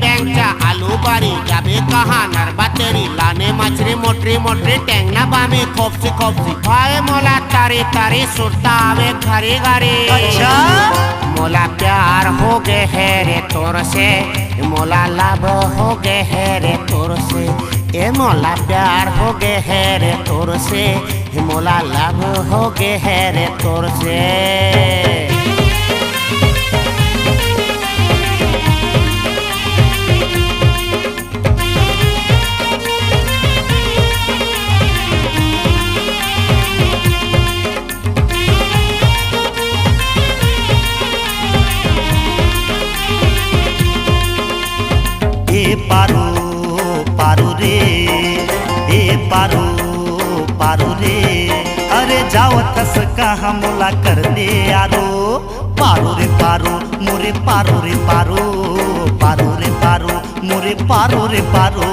बैंगचा आलू बारी जाबे कहा नरबा तेरी लाने मछली मोटरी मोटरी टेंगना बामी खोपसी खोपसी भाई मोला तारी तारी सुरता आवे घरी घरी। अच्छा मोला प्यार हो गए है रे तोर से, मोला लाभ हो गए है रे तोर से, ए मोला प्यार हो गए है रे तोर से, मोला लाभ हो गए है रे तोर से। पारो पारो रे ए पारो पारो रे, अरे जाओ तस कहाँ मोला कर दे यारो। पारो रे पारो मोरे पारो रे पारो, पारो रे पारो मोरे पारो रे पारो।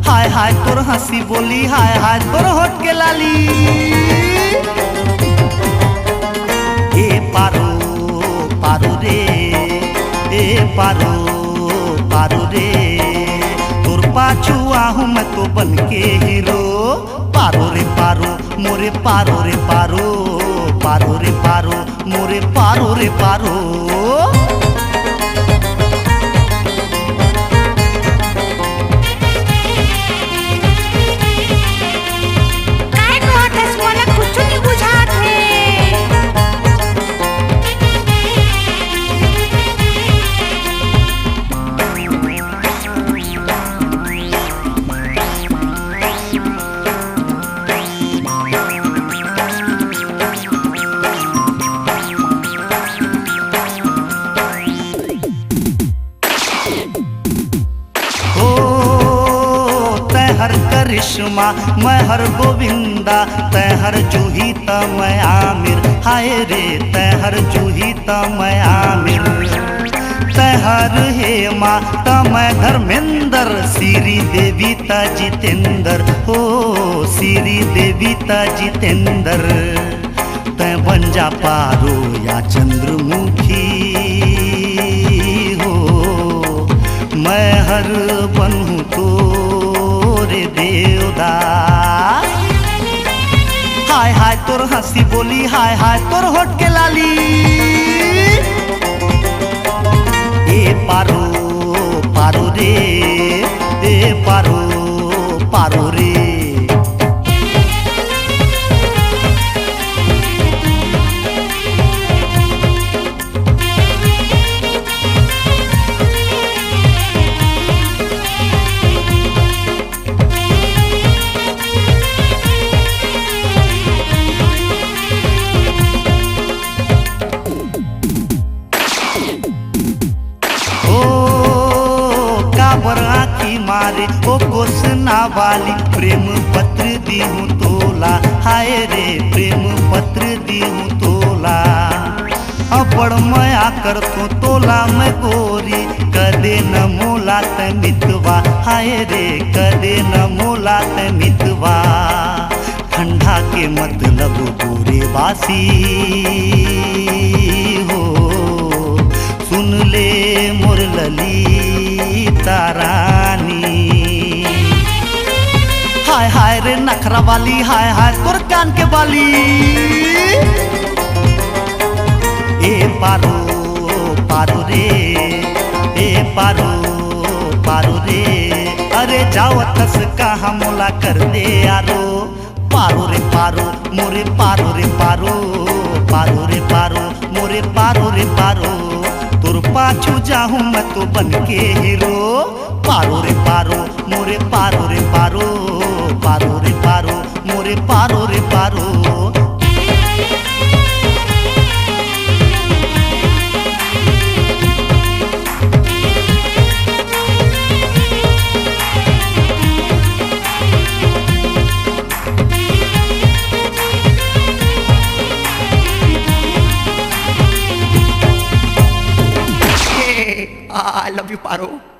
हाय हाय तोर हंसी बोली, हाय हाय तोर होठ के लाली। ए पारो पारो रे ए पारो पारो रे, तोर पाछू आहूं मैं तो बन के हीरो। पारो रे पारो मोरे पारो रे पारो, पारो रे पारो मोरे पारो रे पारो। हर करिश्मा मैं हर गोविंदा, तै हर जूही त मैं आमिर। हाय रे तै हर जूही त मैं आमिर, तै हर हेमा त मैं धर्मेंद्र। श्री देवी त जितेंद्र हो, श्री देवी त जितेंद्र। तै बन जा पारो या चंद्रमुखी हो, मैं हर बनूं तो देवदास। हाय हाय तोर हंसी बोली, हाय हाय तोर होठ के लाली। ए पारो पारो रे ए पारो पारो रे। मारे ओ कोसना वाली प्रेम पत्र दी हूँ तोला। हाय रे प्रेम पत्र दी हूँ तोला। अबड़ मया कर तोला मैं गोरी, कदे न मोला त मितवा। हाय रे कदे न मोला त मितवा। ठंडा के मतलब गोरे बासी हो, सुन ले मोर ललिता रानी। हाय हाय रे नखरा वाली, हाय हाय तोर कान के बाली। ए पारो पारो रे ए पारो पारो रे, अरे जाओ तस कहाँ मोला कर दे यारो। पारो रे पारो मोरे पारो रे पारो, पारो रे पारो मोरे पारो रे पारो। तोर पाछू जाहूं मैं तो बन के हीरो। पारो रे पारो मोरे पारो रे पारो, पारो रे पारो मोरे पारो रे पारो। I love you, Paro.